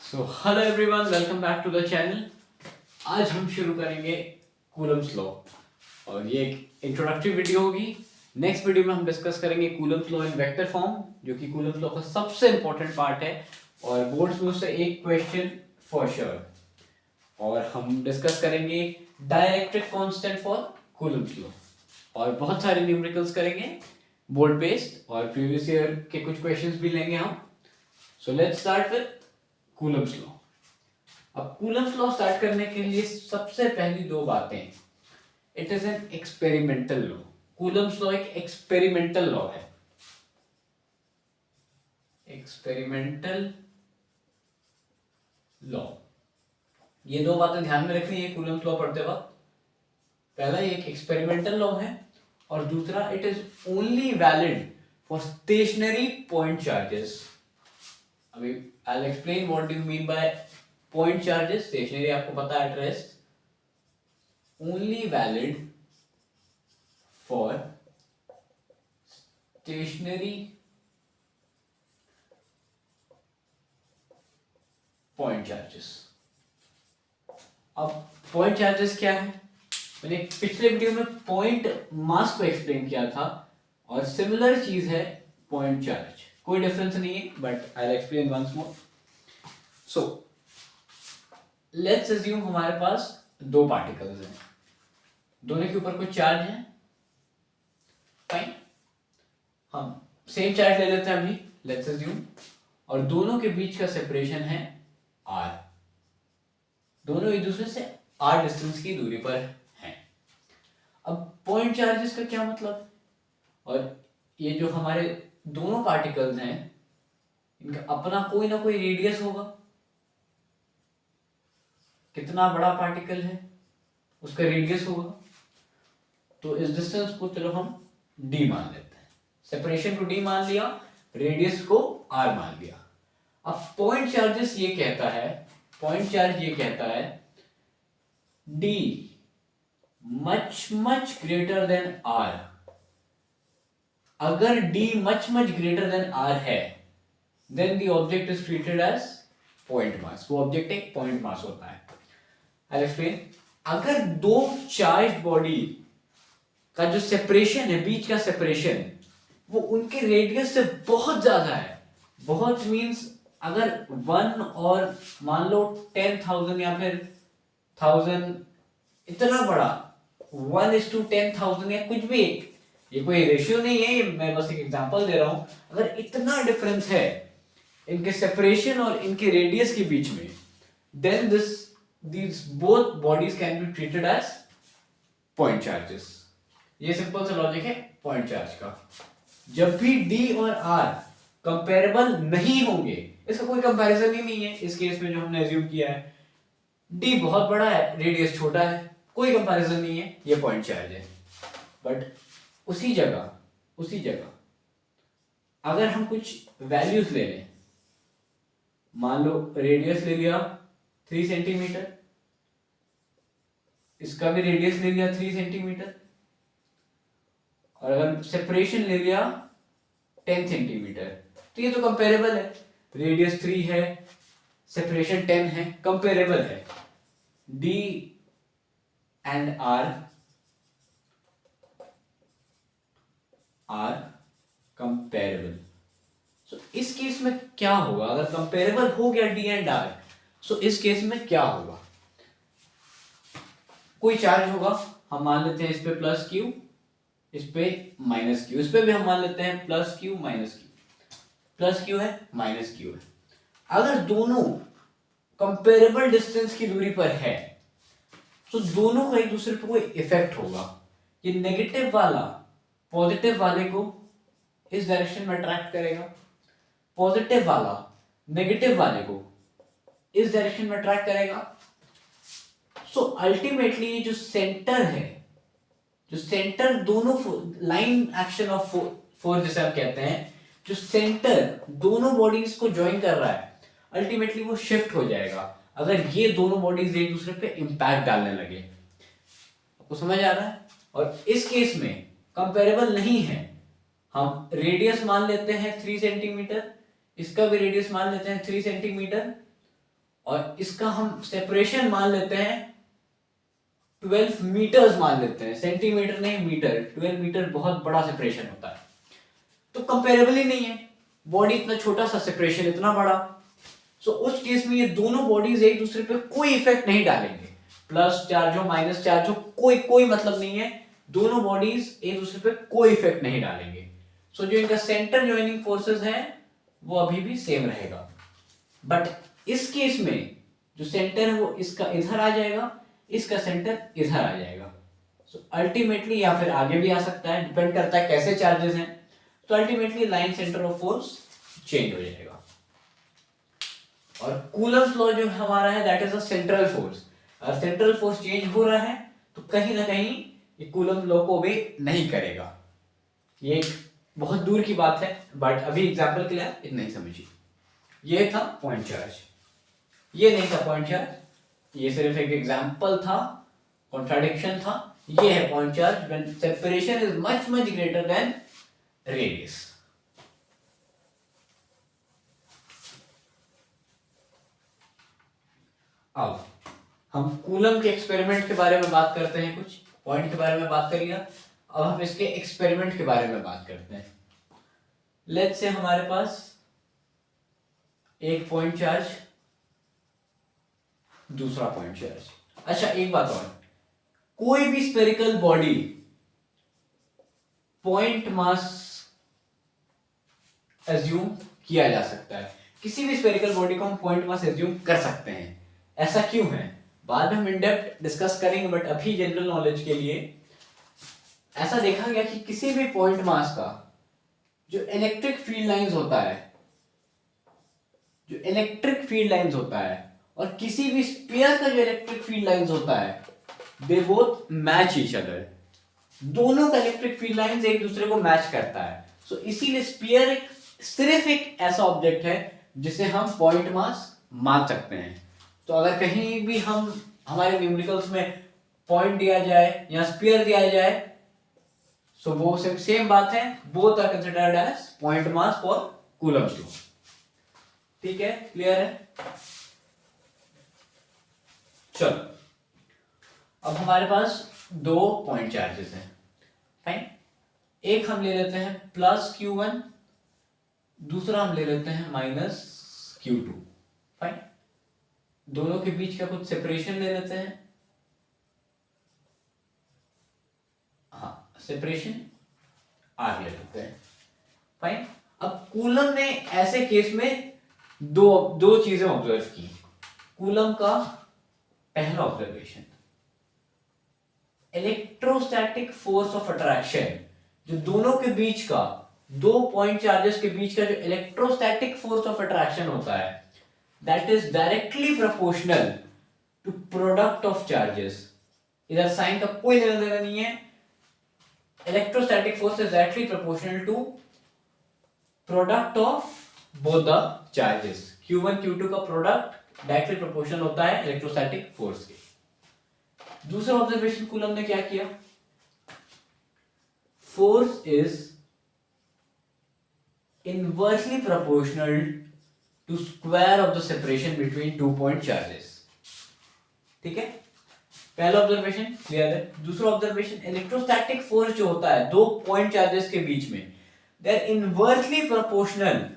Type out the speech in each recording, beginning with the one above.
So hello everyone, welcome back to the channel. आज हम शुरू करेंगे कूलम्स लॉ और ये एक इंट्रोडक्टरी वीडियो होगी। नेक्स्ट वीडियो में हम डिस्कस करेंगे Coulomb's law in vector form, जो कि कूलम्स लॉ का सबसे इंपॉर्टेंट पार्ट है और बोर्ड्स में उससे एक क्वेश्चन फॉर श्योर। और हम डिस्कस करेंगे dielectric constant for Coulomb's law और बहुत सारे न्यूमेरिकल्स करेंगे बोर्ड बेस्ड, और प्रीवियस ईयर के कुछ क्वेश्चंस भी लेंगे हम। So let's start with Coulomb's law. अब कूलम्स लॉ स्टार्ट करने के लिए सबसे पहली दो बातें, it is an experimental law. Coulomb's law एक एक्सपेरिमेंटल लॉ है। एक्सपेरिमेंटल लॉ, ये दो बातें ध्यान में रखनी है कूलम्स लॉ पढ़ते वक्त। पहला, ये एक एक्सपेरिमेंटल लॉ है, और दूसरा, it is only valid for stationary point charges. अभी I'll explain what do you mean by point charges. Stationary आपको पता है, at rest. Only valid for stationary point charges. अब point charges क्या है? मैंने पिछले वीडियो में point mass को एक्सप्लेन किया था, और सिमिलर चीज है point charge। कोई डिफरेंस नहीं है, but I will explain once more. So let's assume हमारे पास दो पार्टिकल्स हैं, दोनों के ऊपर कुछ चार्ज है। फाइन, हम सेम चार्ज ले लेते हैं अभी, लेट्स अज्यूम, और दोनों के बीच का सेपरेशन है r। दोनों एक दूसरे से r डिस्टेंस की दूरी पर हैं। अब पॉइंट चार्जेस का क्या मतलब, और ये जो हमारे दोनों पार्टिकल्स हैं, इनका अपना कोई ना कोई रेडियस होगा। कितना बड़ा पार्टिकल है उसका रेडियस होगा। तो इस डिस्टेंस को चलो हम d मान लेते हैं, सेपरेशन को d मान लिया, रेडियस को r मान लिया। अब पॉइंट चार्जेस ये कहता है, पॉइंट चार्ज ये कहता है d much much greater than r। अगर d much much greater than r है, then the object is treated as point mass. वो ऑब्जेक्ट एक पॉइंट मास होता है। I explain. अगर दो चार्ज बॉडी का जो सेपरेशन है, बीच का सेपरेशन, वो उनके रेडियस से बहुत ज्यादा है, बहुत मींस अगर 1 और मान लो 10,000 या फिर 1000, इतना बड़ा 1:10,000 या कुछ भी, ये कोई रेशियो नहीं है, मैं बस एक एग्जांपल दे रहा हूं। अगर इतना डिफरेंस है इनके सेपरेशन और इनके रेडियस के बीच में, then these both bodies can be treated as point charges. ये सिंपल सा लॉजिक है पॉइंट चार्ज का। जब भी d और r कंपेरेबल नहीं होंगे, इसका कोई कंपैरिजन ही नहीं है। इस केस में जो हमने एज्यूम किया है, d बहुत बड़ा है, रेडियस छोटा है, कोई कंपैरिजन नहीं है, ये पॉइंट चार्ज है। बट उसी जगह अगर हम कुछ वैल्यूज ले लें, मान लो रेडियस ले लिया 3 सेंटीमीटर, इसका भी रेडियस ले लिया 3 सेंटीमीटर, और अगर सेपरेशन ले लिया 10 सेंटीमीटर, तो ये तो कंपेरेबल है। रेडियस 3 है, सेपरेशन 10 है, कंपेरेबल है। d and r are comparable. So इस केस में क्या होगा, अगर कंपेरेबल हो गया d एंड r, सो इस केस में क्या होगा, कोई चार्ज होगा, हम मान लेते हैं इस पे प्लस q, इस पे माइनस q, इस पे भी हम मान लेते हैं plus q minus q, plus q है माइनस q है। अगर दोनों कंपेरेबल डिस्टेंस की दूरी पर है, तो दोनों का एक दूसरे पर कोई इफेक्ट होगा। ये नेगेटिव वाला पॉजिटिव वाले को इस डायरेक्शन में अट्रैक्ट करेगा, पॉजिटिव वाला नेगेटिव वाले को इस डायरेक्शन में अट्रैक्ट करेगा। सो अल्टीमेटली ये जो सेंटर है, जो सेंटर दोनों लाइन एक्शन ऑफ फोर्स जिसे हम कहते हैं, जो सेंटर दोनों बॉडीज को ज्वाइन कर रहा है, अल्टीमेटली वो शिफ्ट हो जाएगा अगर ये दोनों बॉडीज एक दूसरे पे इंपैक्ट डालने लगे। आपको समझ आ रहा है? और इस केस में कंपेरेबल नहीं है, हम रेडियस मान लेते हैं 3 सेंटीमीटर, इसका भी रेडियस मान लेते हैं 3 सेंटीमीटर, और इसका हम सेपरेशन मान लेते हैं 12 मीटर्स मान लेते हैं, सेंटीमीटर नहीं मीटर, 12 मीटर बहुत बड़ा सेपरेशन होता है, तो कंपेरेबल ही नहीं है, बॉडी इतना छोटा सा सेपरेशन इतना बड़ा। सो उस केस में ये दोनों बॉडीज एक दूसरे पे कोई इफेक्ट नहीं डालेंगे, प्लस चार्ज हो माइनस चार्ज हो कोई कोई मतलब नहीं है, दोनों बॉडीज एक दूसरे पे कोई इफेक्ट नहीं डालेंगे। सो जो इनका सेंटर ज्वाइनिंग फोर्सेस है वो अभी भी सेम रहेगा, बट इस केस में जो सेंटर है वो इसका इधर आ जाएगा, इसका सेंटर इधर आ जाएगा। सो अल्टीमेटली या फिर आगे भी आ सकता है, डिपेंड करता है कैसे चार्जेस हैं, तो ultimately line centre of force change हो जाएगा। और कूलम्स लॉ जो हमारा है that is a central force, अगर सेंट्रल फोर्स चेंज हो रहा है तो कहीं ना कहीं ये कूलम्स लॉ को ओबे नहीं करेगा। ये एक बहुत दूर की बात है, बट अभी एग्जांपल के लिए इतना ही समझिए। ये था पॉइंट चार्ज, ये नहीं था पॉइंट चार्ज, ये सिर्फ एक एग्जांपल था, कॉन्ट्राडिक्शन था। ये है point charge when separation is much much greater then radius. अब हम कूलम के एक्सपेरिमेंट के बारे में बात करते हैं, कुछ पॉइंट के बारे में बात कर लिया, अब हम इसके एक्सपेरिमेंट के बारे में बात करते हैं। लेट्स से हमारे पास एक पॉइंट चार्ज, दूसरा पॉइंट चार्ज। अच्छा एक बात और, कोई भी spherical body point mass assume किया जा सकता है, किसी भी स्फेरिकल बॉडी को हम पॉइंट मास एज्यूम कर सकते हैं। ऐसा क्यों है बाद में हम इन डेप्थ डिस्कस करेंगे, बट अभी जनरल नॉलेज के लिए ऐसा देखा गया कि किसी भी पॉइंट मास का जो इलेक्ट्रिक फील्ड लाइंस होता है, जो इलेक्ट्रिक फील्ड लाइंस होता है, और किसी भी स्फीयर का जो इलेक्ट्रिक फील्ड लाइंस होता है, they both match each other, दोनों का इलेक्ट्रिक फील्ड लाइंस एक दूसरे को मैच करता है। सो इसीलिए स्फीयर एक सिर्फ एक ऐसा ऑब्जेक्ट है जिसे हम पॉइंट मास मान सकते हैं। तो अगर कहीं भी हम हमारे न्यूमेरिकल्स में पॉइंट दिया जाए या स्फीयर दिया जाए, सो वो सेम बात है, both are considered as point mass for Coulomb's law. ठीक है, क्लियर है? चलो अब हमारे पास दो पॉइंट चार्जेस हैं, फाइन। एक हम ले लेते हैं प्लस Q1, दूसरा हम ले लेते हैं माइनस Q2, फाइन। दोनों के बीच का कुछ सेपरेशन ले लेते हैं, हाँ सेपरेशन R ले लेते हैं, फाइन। अब कूलम ने ऐसे केस में दो चीजें ऑब्जर्व की। कूलम का पहला observation, electrostatic force of attraction, जो दोनों के बीच का, दो पॉइंट चार्जेस के बीच का जो इलेक्ट्रोस्टैटिक फोर्स ऑफ अट्रैक्शन होता है, that is directly proportional to product of charges. इधर साइन का कोई लेना देना नहीं है, electrostatic force is directly proportional to product of both the charges. Q1 Q2 का प्रोडक्ट डायरेक्टली प्रोपोर्शनल होता है इलेक्ट्रोस्टैटिक फोर्स के। दूसरा ऑब्जर्वेशन कूलम ने क्या किया, force is inversely proportional to square of the separation between two point charges. ठीक है, पहला ऑब्जर्वेशन क्लियर है। दूसरा ऑब्जर्वेशन, इलेक्ट्रोस्टैटिक फोर्स जो होता है दो पॉइंट चार्जेस के बीच में, they are inversely proportional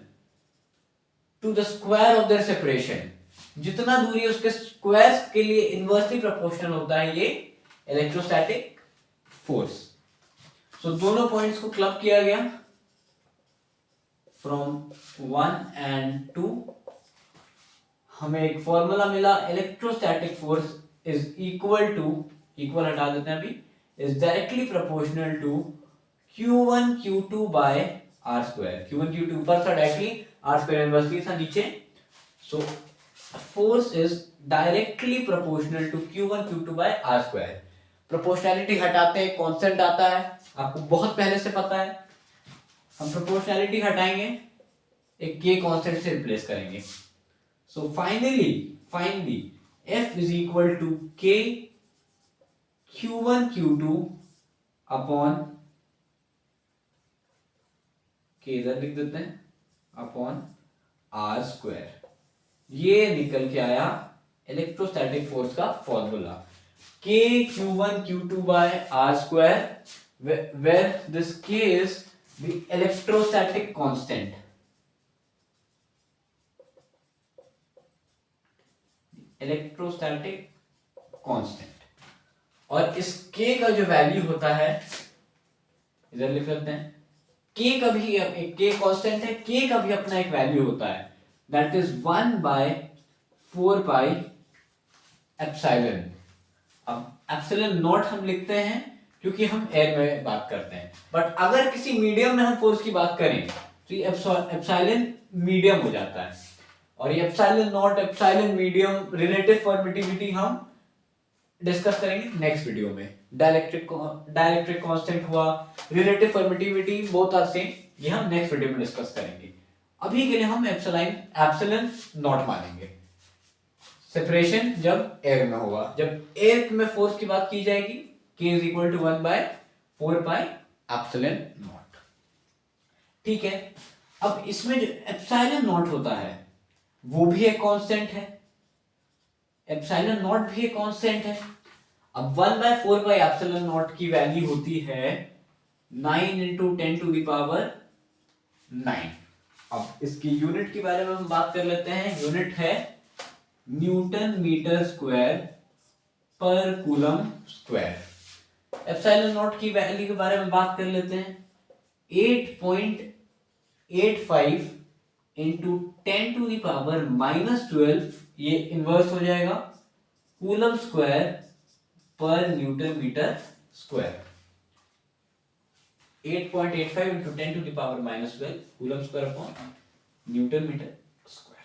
to the square of their separation. जितना दूरी है उसके स्क्वायर के लिए इनवर्सली प्रोपोर्शनल होता है ये इलेक्ट्रोस्टैटिक फोर्स। सो दोनों पॉइंट्स को क्लब किया गया फ्रॉम 1 and 2, हमें एक फॉर्मूला मिला, electrostatic force is equal to, equal हटा देते हैं अभी, is directly proportional to Q1 Q2 by R square. Q1 Q2 ऊपर था डायरेक्टली, R स्क्वायर इनवर्सली था नीचे। So force is directly proportional to Q1 Q2 by R square. Proportionality हटाते हैं, कांस्टेंट आता है, आपको बहुत पहले से पता है। हम प्रोपोर्शनैलिटी हटाएंगे, एक k कांस्टेंट से रिप्लेस करेंगे। So finally F is equal to K Q1 Q2 upon, K इधर लिख देते हैं, अपॉन R स्क्वायर। ये निकल के आया इलेक्ट्रोस्टैटिक फोर्स का formula, K Q1 Q2 by R square, where this K is the electrostatic constant. Electrostatic constant, और इस K का जो वैल्यू होता है, इधर लिख लेते हैं, K का भी एक K कांस्टेंट है, K का भी अपना एक वैल्यू होता है, दैट इज 1/4 पाई एप्सिलॉन। अब एप्सिलॉन नॉट हम लिखते हैं क्योंकि हम एयर में बात करते हैं, बट अगर किसी मीडियम में हम फोर्स की बात करें तो ये एप्सिलॉन मीडियम हो जाता है, और ये epsilon naught, epsilon medium, relative permittivity हम डिस्कस करेंगे नेक्स्ट वीडियो में। डाइलेक्ट्रिक कांस्टेंट हुआ, relative permittivity, both are same, ये हम नेक्स्ट वीडियो में डिस्कस करेंगे। अभी के लिए हम एप्सिलॉन नॉट मानेंगे। सेपरेशन जब एयर में होगा, जब एयर में फोर्स की बात की जाएगी, K is equal to 1/4 pi epsilon not. ठीक है, अब इसमें जो एप्सिलॉन नॉट होता है वो भी एक कांस्टेंट है, एप्सिलॉन नॉट भी एक कांस्टेंट है। अब 1/4 पाई एप्सिलॉन नॉट की वैल्यू होती है 9 × 10⁹ अब इसकी यूनिट के बारे में हम बात कर लेते हैं। यूनिट है न्यूटन मीटर स्क्वायर पर कूलम स्क्वायर। एप्सिलॉन नॉट की वैल्यू के बारे में बात कर लेते हैं, 8.85 × 10⁻⁻12, ये इनवर्स हो जाएगा coulomb square per newton metre square. 8.85 × 10⁻⁻12 coulomb square upon newton metre square.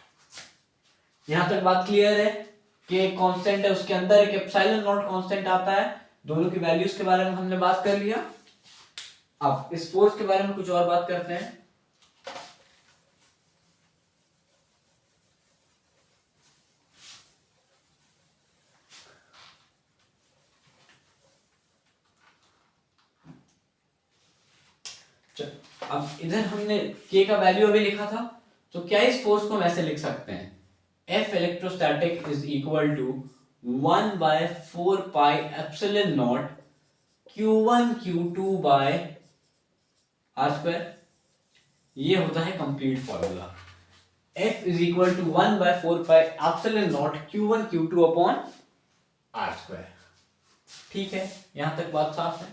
यहां तक बात क्लियर है कि एक कांस्टेंट है, उसके अंदर एक एप्सिलॉन नॉट कांस्टेंट आता है, दोनों की वैल्यूज के बारे में हमने बात कर लिया। अब इस फोर्स के बारे में कुछ और बात करते हैं। अब इधर हमने K का वैल्यू अभी लिखा था, तो क्या इस फोर्स को हम ऐसे लिख सकते हैं, F electrostatic is equal to 1/4 pi epsilon naught Q1 Q2 by R square. ये होता है complete formula, F is equal to 1/4 pi epsilon naught Q1 Q2 upon R square. ठीक है, यहां तक बात साफ है।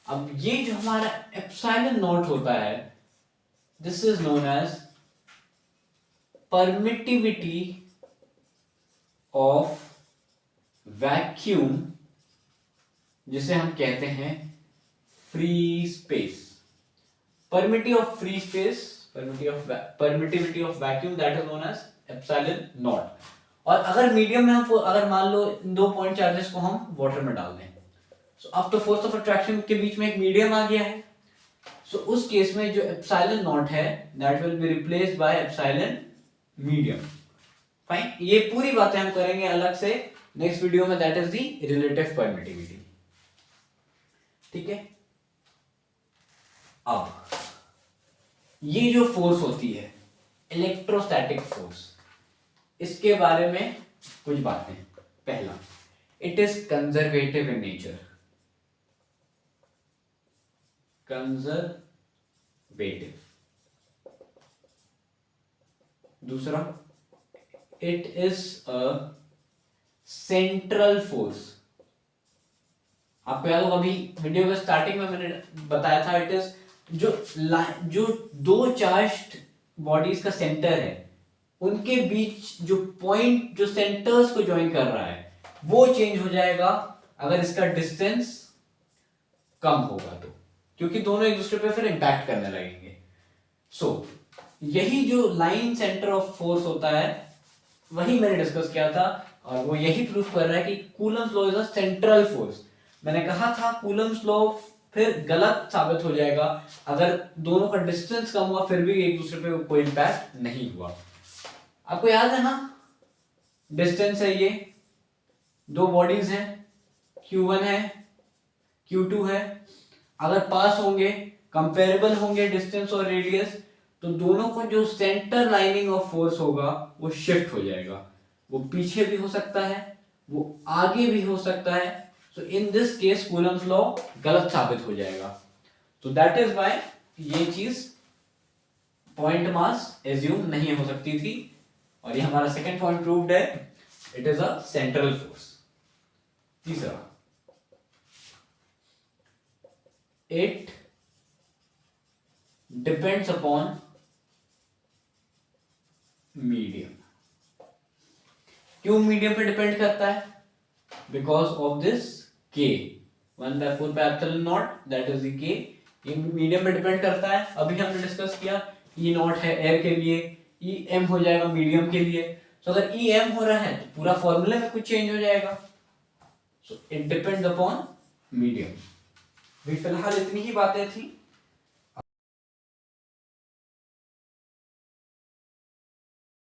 अब ये जो हमारा एप्सिलॉन नॉट होता है, this is known as permittivity of vacuum, जिसे हम कहते हैं free space. Permittivity of free space, permittivity of vacuum, that is known as epsilon naught. और अगर मीडियम में हम, अगर मान लो इन दो पॉइंट चार्जेस को हम वाटर में डाल दें, सो अब तो फोर्स ऑफ अट्रैक्शन के बीच में एक मीडियम आ गया है, सो उस केस में जो एप्सिलॉन नॉट है that will be replaced by epsilon medium. Fine, ये पूरी बातें हम करेंगे अलग से नेक्स्ट वीडियो में, that is the relative permittivity. ठीक है, अब ये जो फोर्स होती है इलेक्ट्रोस्टैटिक फोर्स, इसके बारे में कुछ बातें। पहला, it is conservative in nature, conservative. दूसरा, it is a central force. आपको याद होगा अभी वीडियो के स्टार्टिंग में मैंने बताया था, इट इज जो दो चार्ज्ड बॉडीज का सेंटर है, उनके बीच जो पॉइंट, जो सेंटर्स को ज्वाइन कर रहा है, वो चेंज हो जाएगा अगर इसका डिस्टेंस कम होगा तो, क्योंकि दोनों एक दूसरे पे फिर इंपैक्ट करने लगेंगे। सो यही जो लाइन सेंटर ऑफ फोर्स होता है, वही मैंने डिस्कस किया था, और वो यही प्रूफ कर रहा है कि Coulomb's law is a central force. मैंने कहा था कूलम्स लॉ फिर गलत साबित हो जाएगा अगर दोनों का डिस्टेंस कम हुआ फिर भी एक दूसरे पे कोई इंपैक्ट नहीं हुआ। आपको याद है ना, डिस्टेंस है, ये दो बॉडीज हैं, Q1 है, Q2 है, अगर पास होंगे, कंपेरेबल होंगे डिस्टेंस और रेडियस, तो दोनों को जो सेंटर लाइनिंग ऑफ फोर्स होगा वो शिफ्ट हो जाएगा, वो पीछे भी हो सकता है, वो आगे भी हो सकता है। So in this case Coulomb's law गलत साबित हो जाएगा। तो दैट इज व्हाई ये चीज पॉइंट मास एज्यूम नहीं हो सकती थी, और ये हमारा सेकंड पॉइंट प्रूव्ड है, it is a central force. तीसरा, इट डिपेंड्स अपॉन मीडियम। क्यों मीडियम पे डिपेंड करता है? बिकॉज ऑफ दिस के 1/4 दैट इज के, ये मीडियम पे डिपेंड करता है। अभी हमने डिस्कस किया ई नॉट है एयर के लिए, ई एम हो जाएगा मीडियम के लिए। तो अगर ई एम हो रहा है तो पूरा फॉर्मूले में कुछ चेंज हो जाएगा। So it depends upon medium. भी फिलहाल इतनी ही बातें थी।